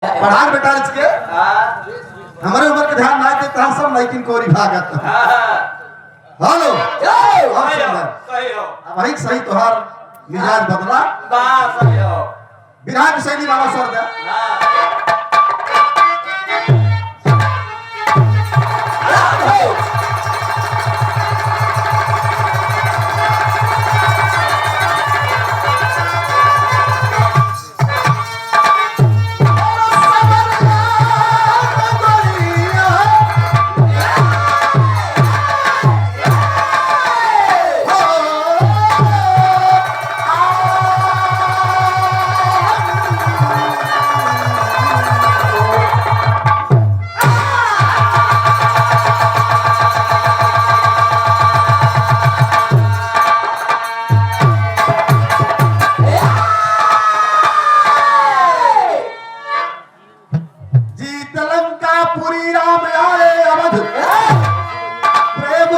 पढ़ा बेटा इसके हमारे उम्र के ध्यान ना दे तहां सब लेकिन कोरी भागत हेलो भाई सही तोहार मिजाज बदला बा सही हो बिरहा की शैली वाला सर दे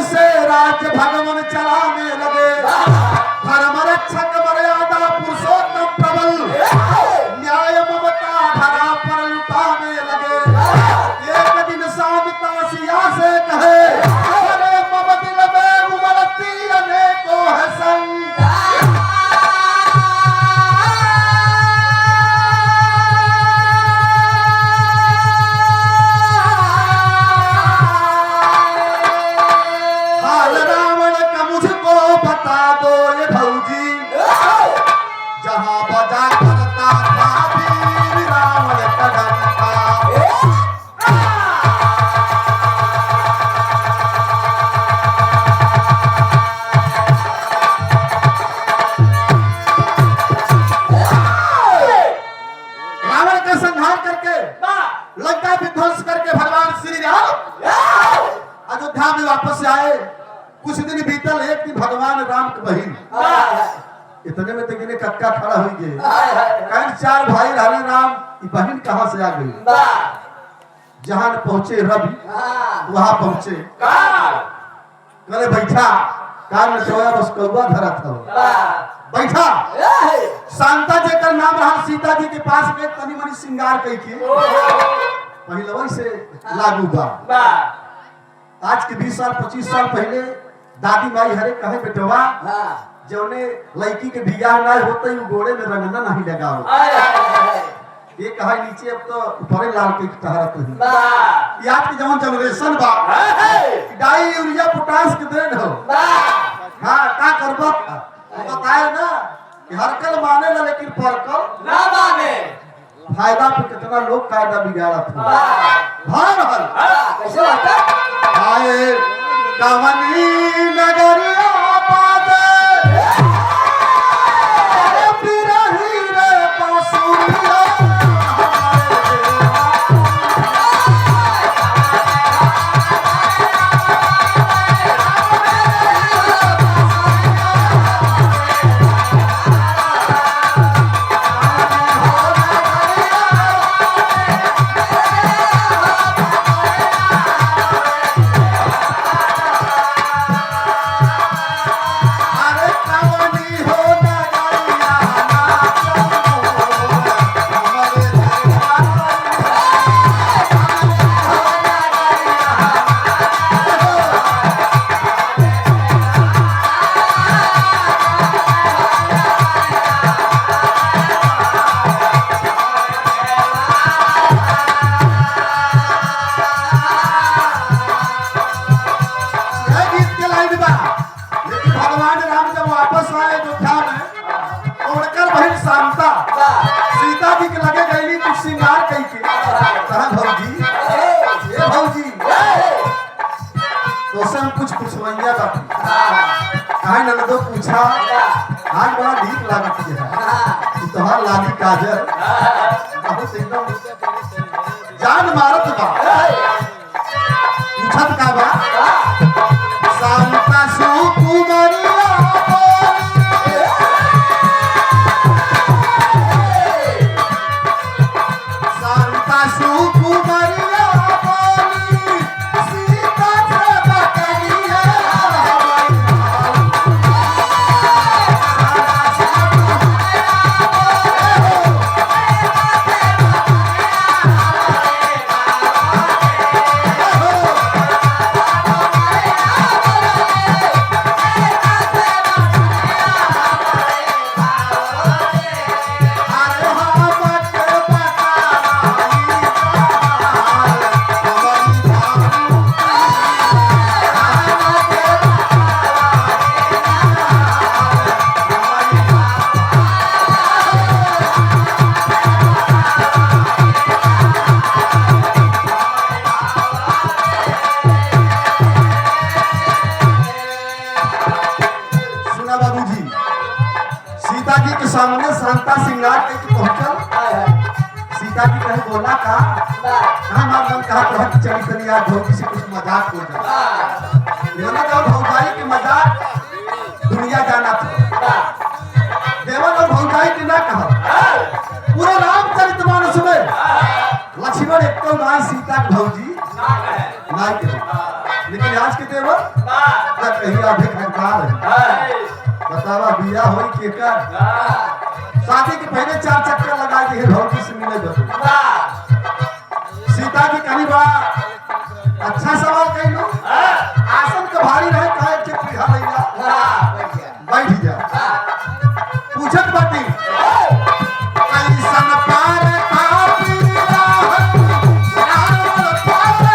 भगवान चलाने लगे धर्म रक्षक मर्यादा पुरुषोत्तम प्रबल न्याय ममता धरा पर लुटाने लगे एक दिन शांता सिया से कहे अरे मम दिल में उमड़ती अनेकों है संग अयोध्या में वापस आए। कुछ दिन बीतल, एक दिन भगवान राम के बहन इतने में तो गिने कक्का खड़ा हुई गए कहीं चार भाई रहने राम की बहन कहां से आ गई जहां पहुंचे रवि वहां पहुंचे करे बैठा कार में सोया बस कौवा धरा था बैठा शांता जी का नाम रहा सीता जी के पास गए तनी मनी श्रृंगार कई के पहले से लागू बा आज के 20 साल 25 साल पहले दादी माई हरे कहे बेटवा जौने लड़की के बियाह ना होते ही गोड़े में रंगना नहीं लगाओ ये कहा नीचे अब तो ऊपर लाल के टहरा तो ही आज की जवान जनरेशन बा डाई यूरिया पोटास के देन हो हां का करबा बताए ना कि हर कल माने ना लेकिन परकल ना माने फायदा पे कितना लोग कायदा बिगाड़त है भान हल कैसे होता आए कवनी नगरिया बाजे बिरही रे बांसुरिया सीता जी के लगे गईली कुछ श्रृंगार कई के कहा भौजी ये भौजी तो सब कुछ पूछवैया बाकी कहा ननदो पूछा आज बड़ा ढीक लागत है कि तोहार लाली काजल बहुत एकदम जान मारत बा पूछत का बा शांता सुकुमारिया श्रृंगार करके पहुंचल सीता जी कहे बोला का कहा मन कहा कहा कि चली तनी यार भौजी से कुछ मजाक हो जाए मैंने कहा भौजाई के मजाक दुनिया जाना था देवन और भौजाई के ना कहा पूरा रामचरितमानस में लक्ष्मण एक तो नाई सीता के भौजी नाई के लेकिन आज के देवर कहीं आधे खड़कार है बतावा बिया होई के कर शादी के पहले 4 चक्कर लगा दिए भौजी से मिले दो सीता जी कहीं बड़ा अच्छा सवाल कहियो आसन के भारी रहे काहे के पीढ़ा लइला बैठ जा पूछत बाटी कैसन पार कापिला रावण पार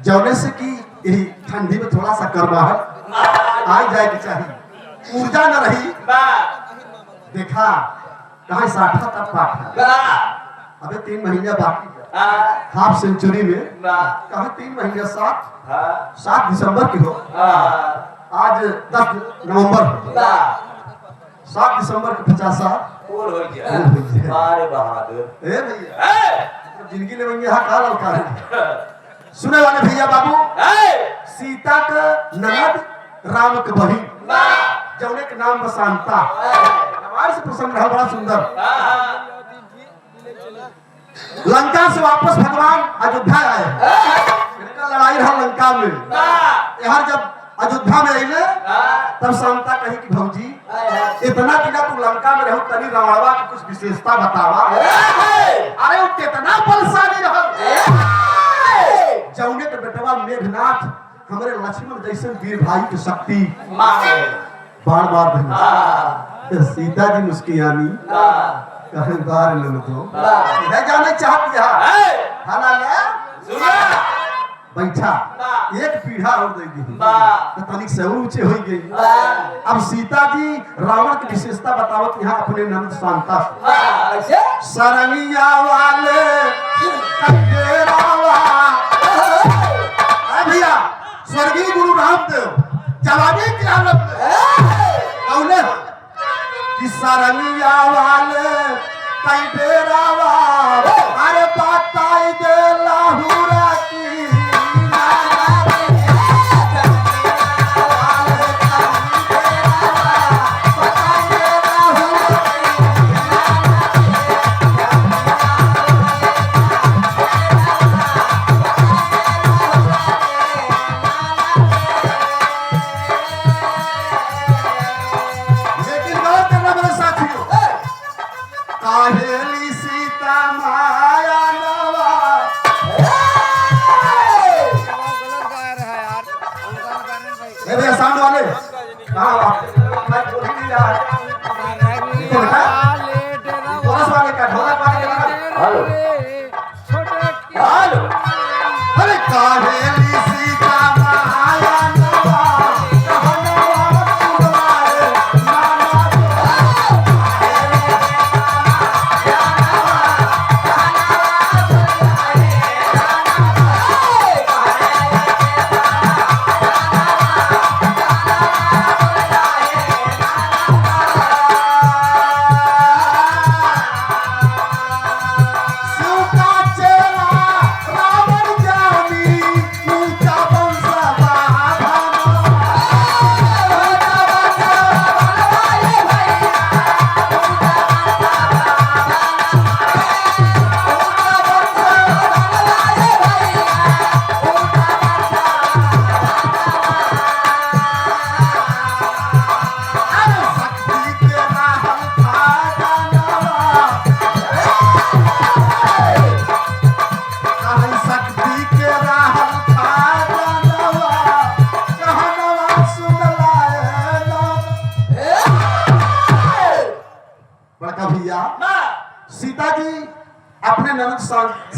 जौने से कि यही ठंडी में थोड़ा सा करवाहट आ जाएगी चाहिए ऊर्जा न रही देखा कहा साठा तब पाठा अबे 3 महीने बाकी हाफ सेंचुरी में कहा 3 महीने 7 दिसंबर की हो आज 10 नवंबर 7 दिसंबर के 50 अरे बहादुर ए भैया जिंदगी ले मंगे हां काल का सुने वाले भैया बाबू सीता का ननद राम के बहिन जौने के नाम बसंता हमारे से प्रसंग रहा बड़ा सुंदर लंका से वापस भगवान अयोध्या आए इनका लड़ाई रहा लंका में यहाँ जब अयोध्या में आइले तब शांता कही कि भौजी इतना दिना तू लंका में रहो तनी रावणवा की कुछ विशेषता बतावा अरे वो कितना बलशाली रहा जौने के बेटवा मेघनाथ हमारे लक्ष्मण जैसे वीर भाई की शक्ति बार बार धन्यवाद सीता जी मुस्कियानी कहीं बार ले तो इधर जाने चाहती है खाना ले सुना बैठा एक पीढ़ा और दे दी तो तनिक से ऊंचे हो गई अब सीता जी रावण की विशेषता बतावत यहाँ अपने नंद शांता सरनिया वाले कटेरावा भैया स्वर्गीय गुरु रामदेव जवानी की हालत कौने कि सरनिया वाले कटेरावा अरे बताई दे लाहुरा की काहेली सीता माया नवा ये भैया साउंड वाले कहाँ मैं बोल ही नहीं रहा कोरस वाले का ढोलक वाले का हेलो हेलो अरे काहेली सीता माया नवा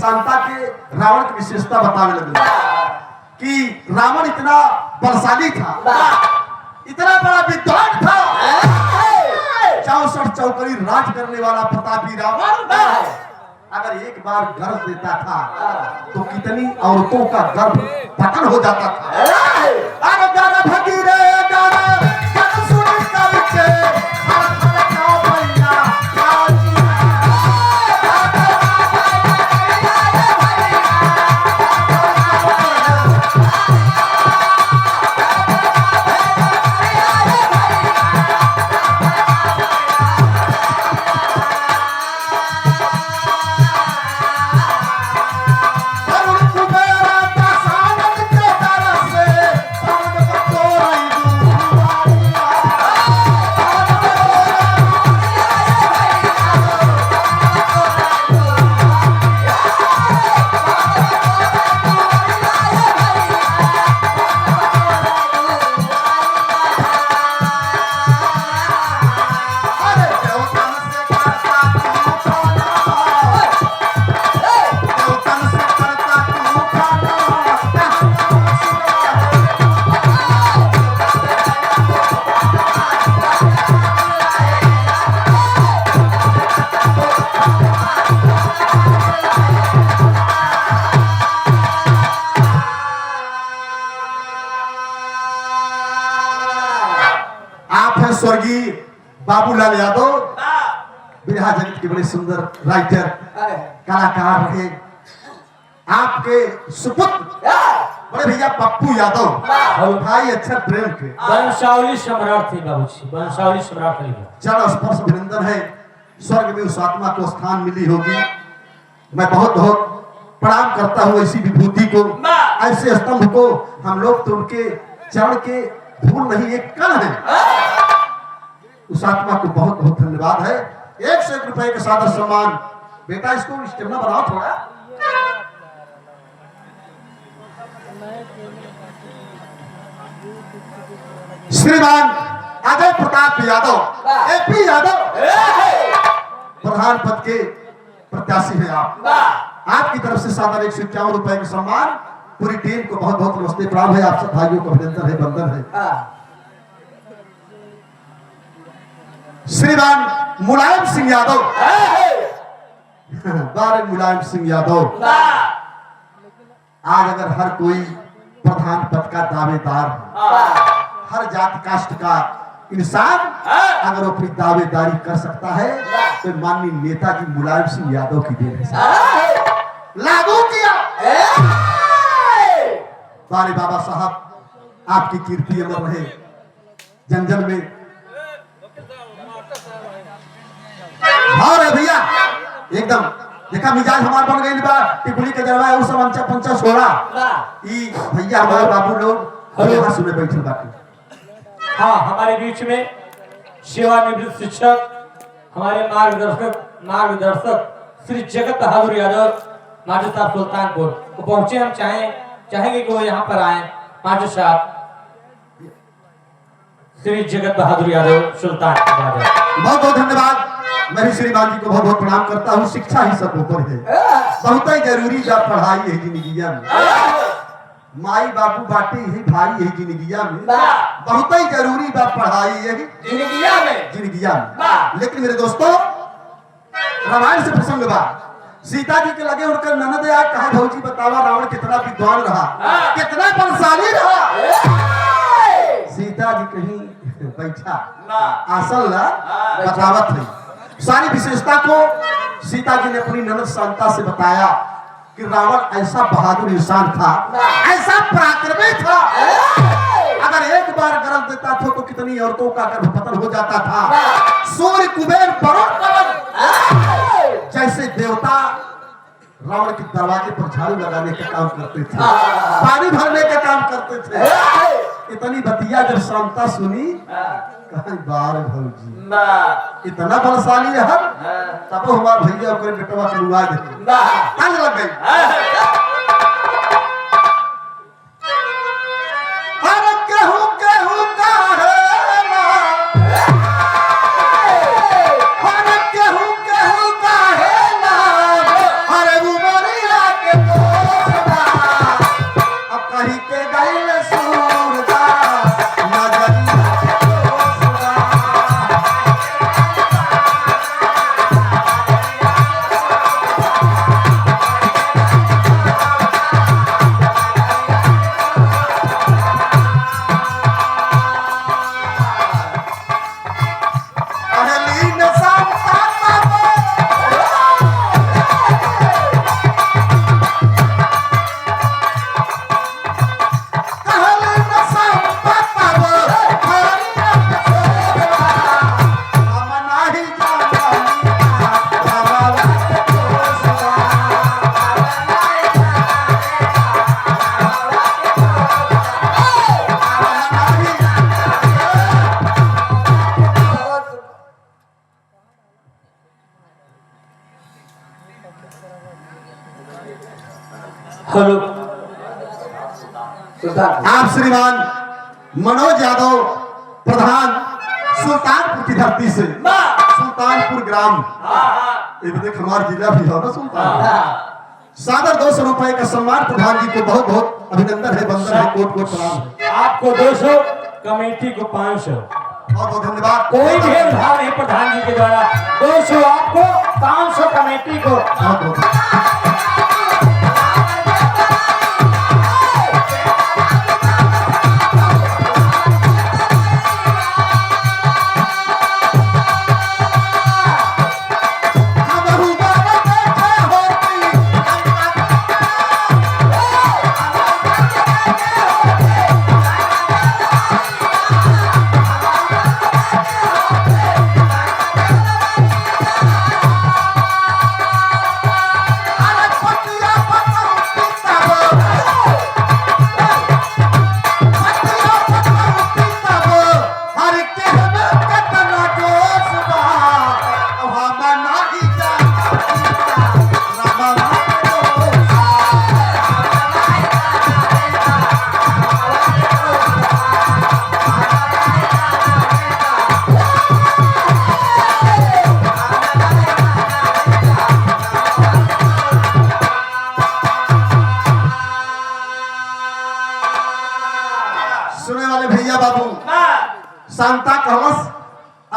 शांता के रावण की विशेषता बताने लगे कि रावण इतना बलशाली था, इतना बड़ा विद्वान था, 64 चौकड़ी राज करने वाला प्रतापी रावण अगर एक बार गर्भ देता था तो कितनी औरतों का गर्भ पतन हो जाता था। अरे गर्भ गिरे गर्भ सुन करके स्वर्गीय बाबूलाल यादव बिरहा जगत के बड़े सुंदर राइटर कलाकार रहे। आपके सुपुत्र बड़े भैया पप्पू यादव भाई अक्षर प्रेम के वंशावली सम्राट थे बाबूजी, वंशावली सम्राट थे। चरण स्पर्श अभिनंदन है, स्वर्ग में उस आत्मा को स्थान मिली होगी। मैं बहुत बहुत प्रणाम करता हूँ ऐसी विभूति को, ऐसे स्तंभ को। हम लोग तो उनके चरण के धूल नहीं एक कण है। उस आत्मा को बहुत बहुत धन्यवाद है। 1 से 1 रुपए का सादर सम्मान। बेटा इसको स्टेमिना बनाओ थोड़ा। श्रीमान अजय प्रताप यादव एपी यादव प्रधान पद के प्रत्याशी है आप। आपकी तरफ से सादर 151 रुपए का सम्मान। पूरी टीम को बहुत बहुत नमस्ते प्रणाम है। आप सब भाइयों को अभिनंदन है, वंदन है। श्रीमान मुलायम सिंह यादव बारे मुलायम सिंह यादव आज अगर हर कोई प्रधान पद का दावेदार है, हर जाति कास्ट का इंसान अगर वो अपनी दावेदारी कर सकता है तो माननीय नेताजी मुलायम सिंह यादव की देन है। लागू किया बारे बाबा साहब, आपकी कीर्ति अमर रहे जन जन में। और भैया एकदम देखा मिजाज हमार बन गई बा। टिकुली के जलवा उस मंचा पंचा छोड़ा ई भैया हमारे बाबू लोग यहाँ सुने बैठे बाकी। हाँ, हमारे बीच में सेवानिवृत्त शिक्षक, हमारे मार्गदर्शक श्री जगत बहादुर यादव माजू साहब सुल्तानपुर को पहुंचे। हम चाहेंगे कि वो यहाँ पर आए। माजू साहब श्री जगत बहादुर यादव सुल्तानपुर, बहुत बहुत धन्यवाद। मैं भी श्रीमान जी को बहुत बहुत प्रणाम करता हूँ। शिक्षा ही सब ऊपर है, बहुत ही जरूरी जब पढ़ाई है जिंदगिया में। माई बापू बाटे ही भाई यही जिंदगिया में, बहुत ही जरूरी बात पढ़ाई यही जिंदगिया में। लेकिन मेरे दोस्तों रामायण से प्रसंग बा। सीता जी के लगे उनका ननद आए, कहा भौजी बतावा रावण कितना विद्वान रहा, कितना बलशाली रहा। सीता जी कहीं बैठा आसन ला बतावत नहीं। सारी विशेषता को सीता जी ने अपनी ननद शांता से बताया कि रावण ऐसा बहादुर इंसान था, ऐसा पराक्रमी था, अगर एक बार गर्भ देता था तो कितनी औरतों का गर्भपतन हो जाता था। सूर्य कुबेर वरुण पवन जैसे देवता रावण के दरवाजे पर झाड़ू लगाने का काम करते थे, पानी भरने का काम करते थे। इतनी बतिया जब शांता सुनी, कहीं बार भौजी इतना बलशाली है, तब हमारे भैया को बेटवा के लुगा देते तंग लग गई। अरे हेलो सुल्तान आप श्रीमान मनोज यादव प्रधान सुल्तानपुर की धरती से सुल्तानपुर ग्राम ये भी देख हमारा जिला भी है ना सुल्तान सादर 200 रुपए का सम्मान प्रधान जी को बहुत बहुत अभिनंदन है बंदन है कोट कोट प्रणाम है आपको 200 कमेटी को 500 बहुत बहुत धन्यवाद कोई भेदभाव नहीं प्रधान जी के द्वारा 200 आपको 500 कमेटी को बहुत बहुत सुने वाले भैया बाबू शांता कहलस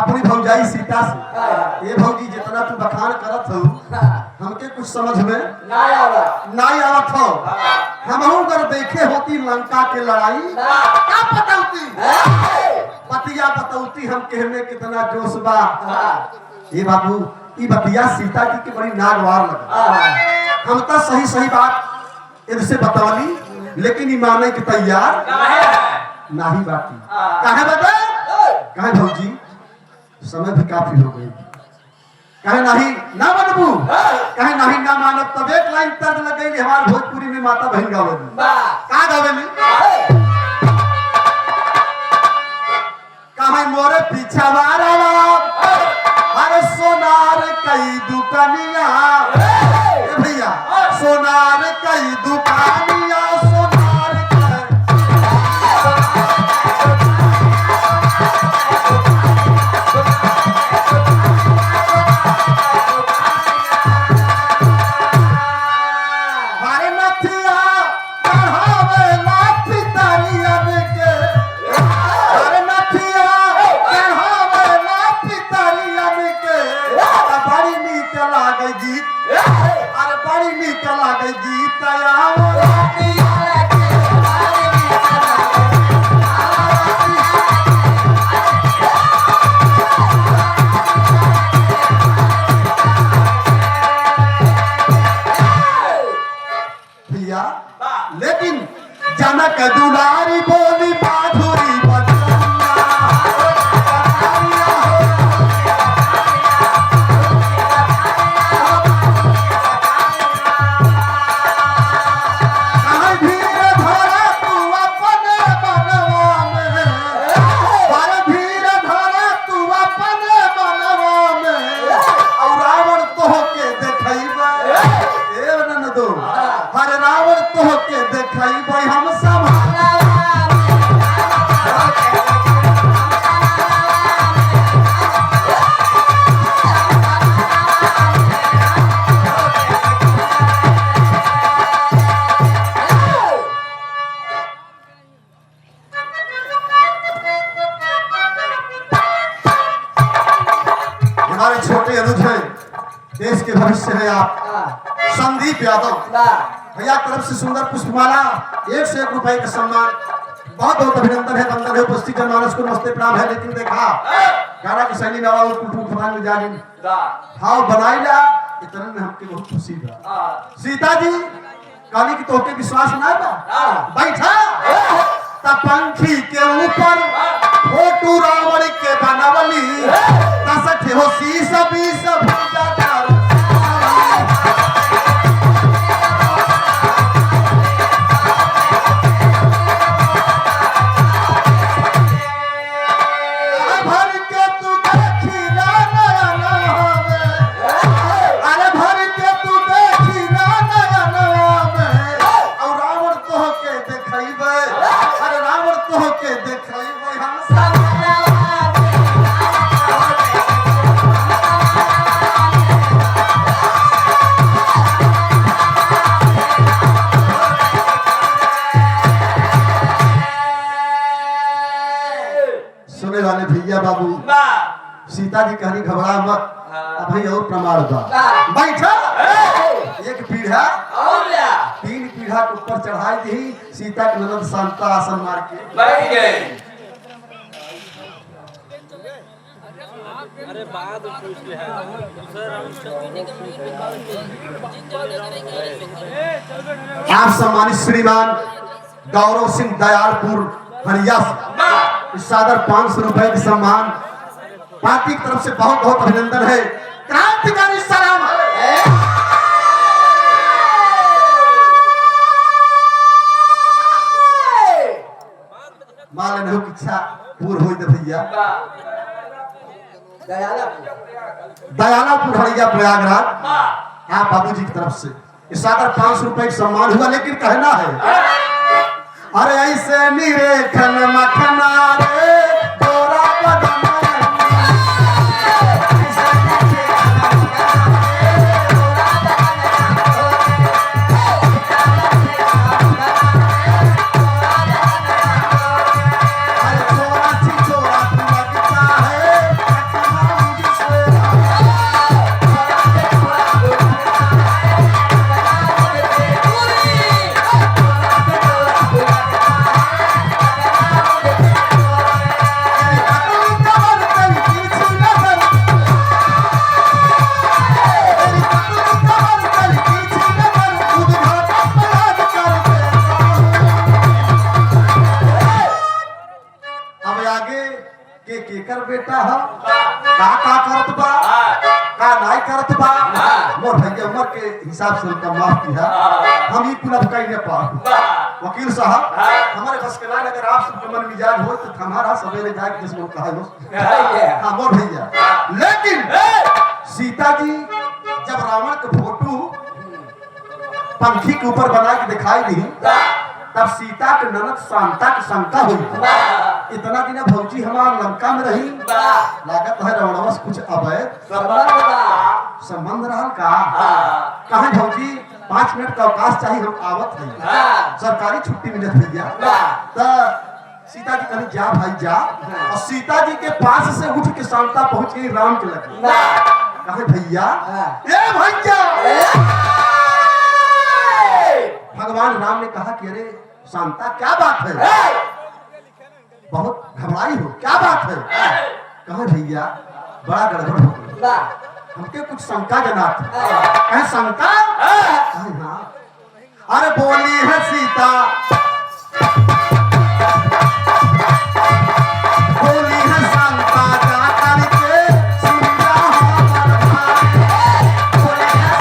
अपनी भौजाई सीता से ये भौजी जितना तू बखान करत हो हमके कुछ समझ में ना आवा नहीं आवत हो हमहू अगर देखे होती लंका के लड़ाई क्या बतौती पतिया बतौती हम कहने कितना जोश बा ये बाबू ये बतिया सीता जी की बड़ी नागवार लगा हम तो सही सही बात इनसे बतौली लेकिन ये माने के तैयार नहीं बाकी कहे बता कहे भौजी समय भी काफी हो गई कहे नहीं ना मनबू कहे नहीं ना मानब तब एक लाइन तर्ज लग गई हमारे भोजपुरी में माता बहन गावेली का गावेली कहे मोरे पीछा वाला अरे सोनार कई दुकानिया भैया सोनार कई दुकानिया सोनार हरे नथिया चढ़ावे ला पितरिया के हरे नथिया चढ़ावे ला पितरिया के बड़ी नीक लागे गीत अरे बड़ी नीक लागे गीत आओ भैया लेकिन जनक दुलारी बोली माधुरी कहीं भीड़ धरा तू अपने मनवा में पर भीड़ धरा तू अपने मनवा में और रावण तोहके देखैबे ए ननदो हर रावण तोहके देखैबे हम सब हमारे छोटे अनुज हैं देश के भविष्य है आप संदीप यादव भैया तरफ से सुंदर पुष्पमाला 1 से 1 रुपए का सम्मान बहुत बहुत अभिनंदन है बंदन है उपस्थित जनमानस को नमस्ते प्रणाम है लेकिन देखा गाना की शैली में आवाज कुटुंब फलान में जानी भाव बनाइला इतने में हमके बहुत खुशी बा सीता जी काली की तोके विश्वास ना बा बैठा तब पंखी के ऊपर फोटो रावण के बनावली कसठ हो शीश बीस भूजा कर भर के तू देखी ना नयन हमें अरे भर के तू देखी ना नयन हमें सीता जी कहनी घबरा मत, अब भाई और प्रमाण बा। बैठा एक पीढ़ा और क्या 3 पीढ़ा के ऊपर चढ़ाई दी। सीता के ननद शांता आसन मार के बैठ गए। आप सम्मानित श्रीमान गौरव सिंह दयालपुर हरिया से सादर 500 रुपए की सम्मान पार्टी की तरफ से बहुत बहुत अभिनंदन है। क्रांतिकारी सलाम मान लेने की इच्छा पूर्ण हो भैया। दयालापुर हरिया प्रयागराज आप बाबूजी की तरफ से इस सादर 500 रुपए का सम्मान हुआ। लेकिन कहना है अरे ऐसे निरेखन मखना रे तोरा बदन केकर बेटा हो का करत बा का नहीं करत बा। मोर भैया उम्र के हिसाब से उनका माफ किया। हम ही कुल कहीं न पा वकील साहब हमारे बस के लाइन अगर आप सबके मन मिजाज हो तो हमारा सवेरे जाके जिसको कहा हो हां मोर भैया। लेकिन सीता जी जब रावण के फोटो पंखी के ऊपर बना के दिखाई दी तब सीता के ननद शांता की शंका हुई। इतना दिन भौजी हमार लंका में रही लागत है रावणवश कुछ अवैध संबंध रहल का। कहा भौजी 5 मिनट का अवकाश चाहिए हम आवत है सरकारी छुट्टी मिलत भैया। तो सीता जी कहनी जा भाई जा। और सीता जी के पास से उठ के शांता पहुंच गई राम के लगे। कहे भैया ए भैया भगवान राम ने कहा कि अरे शांता क्या बात है बहुत घबराई हो क्या बात है। कहे भैया बड़ा गड़बड़ हो गया हमके कुछ शंका जनात है। शंका हाँ अरे बोली है सीता बोली है शांता जा करके सीता हमर भाई बोली है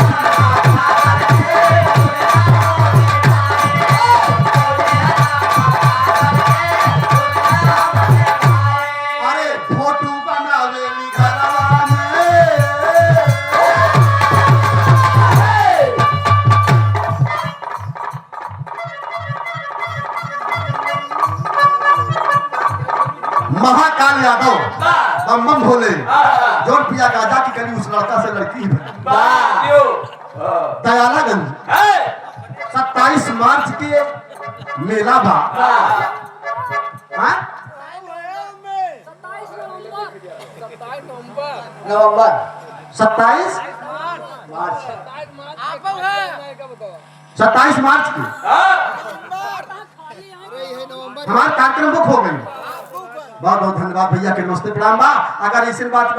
अरे फोटो बनावेली घरवा में महाकाल यादव बम बम भोले जोर पिया गाजा की कली उस लड़का से लड़की ही बनी। दयालागंज 27 मार्च के मेला बा हाँ? नवंबर 27 मार्च की हमारे कार्यक्रम बुक हो गई। बहुत बहुत धन्यवाद भैया के नमस्ते प्रणाम बा। अगर इसी बात